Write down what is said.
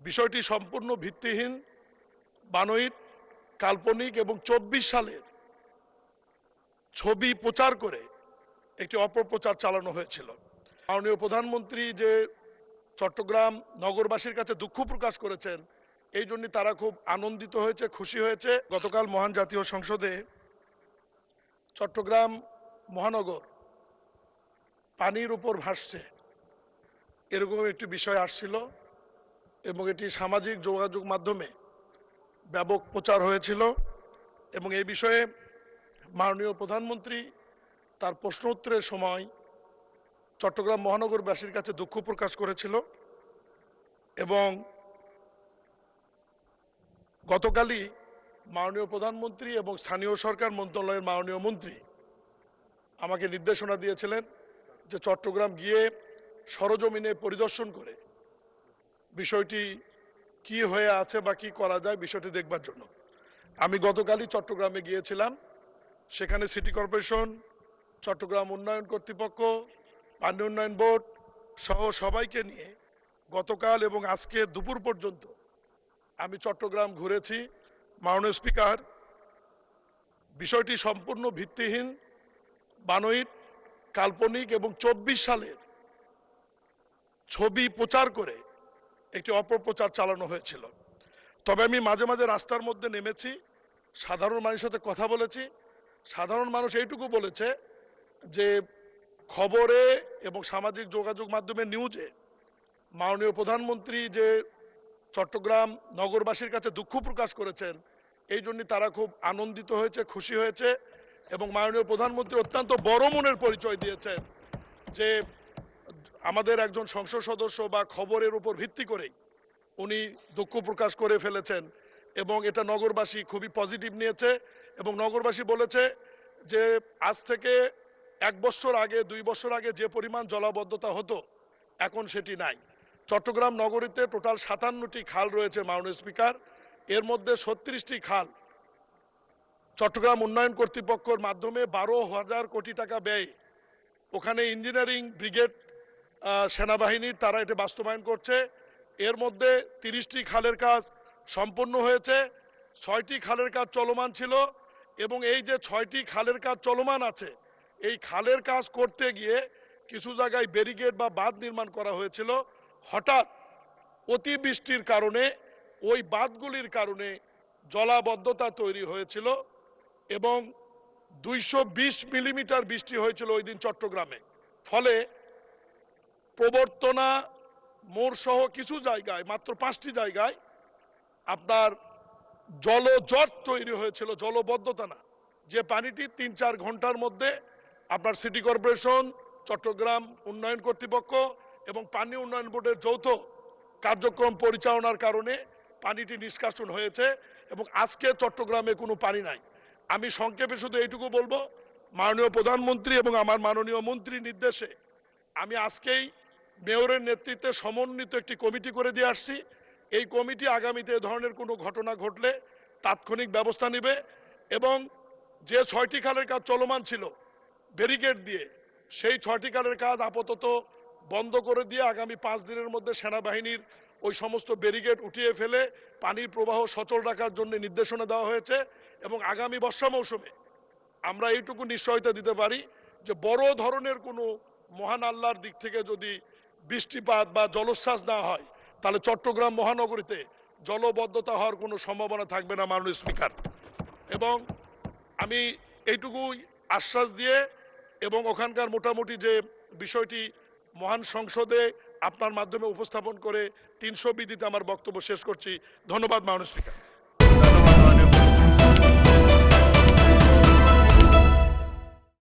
বিষয়টি সম্পূর্ণ ভিত্তিহীন, বানোয়াট, কাল্পনিক এবং 24 সালের ছবি প্রচার করে একটি অপপ্রচার চালানো হয়েছিল। মাননীয় প্রধানমন্ত্রী যে চট্টগ্রাম নগরবাসীর কাছে দুঃখ প্রকাশ করেছেন, এই জন্য তারা খুব আনন্দিত হয়েছে, খুশি হয়েছে। গতকাল মহান জাতীয় সংসদে চট্টগ্রাম মহানগর পানির উপর ভাসছে এরকম একটি বিষয় আসছিল এবং এটি সামাজিক যোগাযোগ মাধ্যমে ব্যাপক প্রচার হয়েছিল এবং এই বিষয়ে মাননীয় প্রধানমন্ত্রী তার প্রশ্ন উত্তরের সময় চট্টগ্রাম মহানগরবাসীর কাছে দুঃখ প্রকাশ করেছিল এবং গতকালই মাননীয় প্রধানমন্ত্রী এবং স্থানীয় সরকার মন্ত্রণালয়ের মাননীয় মন্ত্রী আমাকে নির্দেশনা দিয়েছিলেন যে চট্টগ্রাম গিয়ে সরজমিনে পরিদর্শন করে বিষয়টি কি হয়ে আছে বা কি করা যায় বিষয়টি দেখবার জন্য। আমি গতকালই চট্টগ্রামে গিয়েছিলাম। সেখানে সিটি কর্পোরেশন, চট্টগ্রাম উন্নয়ন কর্তৃপক্ষ, পানি উন্নয়ন বোর্ড সহ সবাইকে নিয়ে গতকাল এবং আজকে দুপুর পর্যন্ত আমি চট্টগ্রাম ঘুরেছি। মাননীয় স্পিকার, বিষয়টি সম্পূর্ণ ভিত্তিহীন, বানোয়াট, কাল্পনিক এবং 24 সালের ছবি প্রচার করে একটি অপপ্রচার চালানো হয়েছিল। তবে আমি মাঝে মাঝে রাস্তার মধ্যে নেমেছি, সাধারণ মানুষের সাথে কথা বলেছি। সাধারণ মানুষ এইটুকু বলেছে যে খবরে এবং সামাজিক যোগাযোগ মাধ্যমে নিউজে মাননীয় প্রধানমন্ত্রী যে চট্টগ্রাম নগরবাসীর কাছে দুঃখ প্রকাশ করেছেন, এই জন্য তারা খুব আনন্দিত হয়েছে, খুশি হয়েছে এবং মাননীয় প্রধানমন্ত্রী অত্যন্ত বড় মনের পরিচয় দিয়েছেন যে আমাদের একজন সংসদ সদস্য বা খবরের উপর ভিত্তি করেই উনি দুঃখ প্রকাশ করে ফেলেছেন এবং এটা নগরবাসী খুবই পজিটিভ নিয়েছে এবং নগরবাসী বলেছে যে আজ থেকে 1 বছর আগে 2 বছর আগে যে পরিমাণ জলাবদ্ধতা হতো এখন সেটি নাই। চট্টগ্রাম নগরীতে টোটাল 57টি খাল রয়েছে মাননীয় স্পিকার। এর মধ্যে 36টি খাল চট্টগ্রাম উন্নয়ন কর্তৃপক্ষের মাধ্যমে 12,000 কোটি টাকা ব্যয়, ওখানে ইঞ্জিনিয়ারিং ব্রিগেড সেনাবাহিনীর তারা এটা বাস্তবায়ন করছে। এর মধ্যে 30টি খালের কাজ সম্পন্ন হয়েছে, 6টি খালের কাজ চলমান ছিল এবং এই যে 6টি খালের কাজ চলমান আছে, এই খালের কাজ করতে গিয়ে কিছু জায়গায় ব্যারিকেড বা বাঁধ নির্মাণ করা হয়েছিল। হঠাৎ অতিবৃষ্টির কারণে ওই বাঁধগুলির কারণে জলাবদ্ধতা তৈরি হয়েছিল এবং 220 মিলিমিটার বৃষ্টি হয়েছিল ওই দিন চট্টগ্রামে। ফলে প্রবর্তনা মোড় সহ কিছু জায়গায়, মাত্র 5টি জায়গায় আপনার জলজট তৈরি হয়েছিল, জলবদ্ধতা না, যে পানিটি 3-4 ঘন্টার মধ্যে আপনার সিটি কর্পোরেশন, চট্টগ্রাম উন্নয়ন কর্তৃপক্ষ এবং পানি উন্নয়ন বোর্ডের যৌথ কার্যক্রম পরিচালনার কারণে পানিটি নিষ্কাশন হয়েছে এবং আজকে চট্টগ্রামে কোনো পানি নাই। আমি সংক্ষেপে শুধু এইটুকু বলবো, মাননীয় প্রধানমন্ত্রী এবং আমার মাননীয় মন্ত্রীর নির্দেশে আমি আজকেই মেয়রের নেতৃত্বে সমন্বিত একটি কমিটি করে দিয়ে আসছি। এই কমিটি আগামীতে এ ধরনের কোনো ঘটনা ঘটলে তাৎক্ষণিক ব্যবস্থা নেবে এবং যে 6টি খালের কাজ চলমান ছিল ব্যারিকেড দিয়ে, সেই 6টি খালের কাজ আপাতত বন্ধ করে দিয়ে আগামী 5 দিনের মধ্যে সেনাবাহিনীর ওই সমস্ত ব্যারিকেড উঠিয়ে ফেলে পানির প্রবাহ সচল রাখার জন্য নির্দেশনা দেওয়া হয়েছে এবং আগামী বর্ষা মৌসুমে আমরা এইটুকু নিশ্চয়তা দিতে পারি যে বড় ধরনের কোনো মহান আল্লাহর দিক থেকে যদি বৃষ্টিপাত বা জলোচ্ছ্বাস না হয় তাহলে চট্টগ্রাম মহানগরীতে জলবদ্ধতা হওয়ার কোনো সম্ভাবনা থাকবে না মাননীয় স্পিকার। এবং আমি এইটুকুই আশ্বাস দিয়ে এবং ওখানকার মোটামুটি যে বিষয়টি মহান সংসদে আপনার মাধ্যমে উপস্থাপন করে 300 বিধিতে আমার বক্তব্য শেষ করছি। ধন্যবাদ মাননীয় স্পিকার।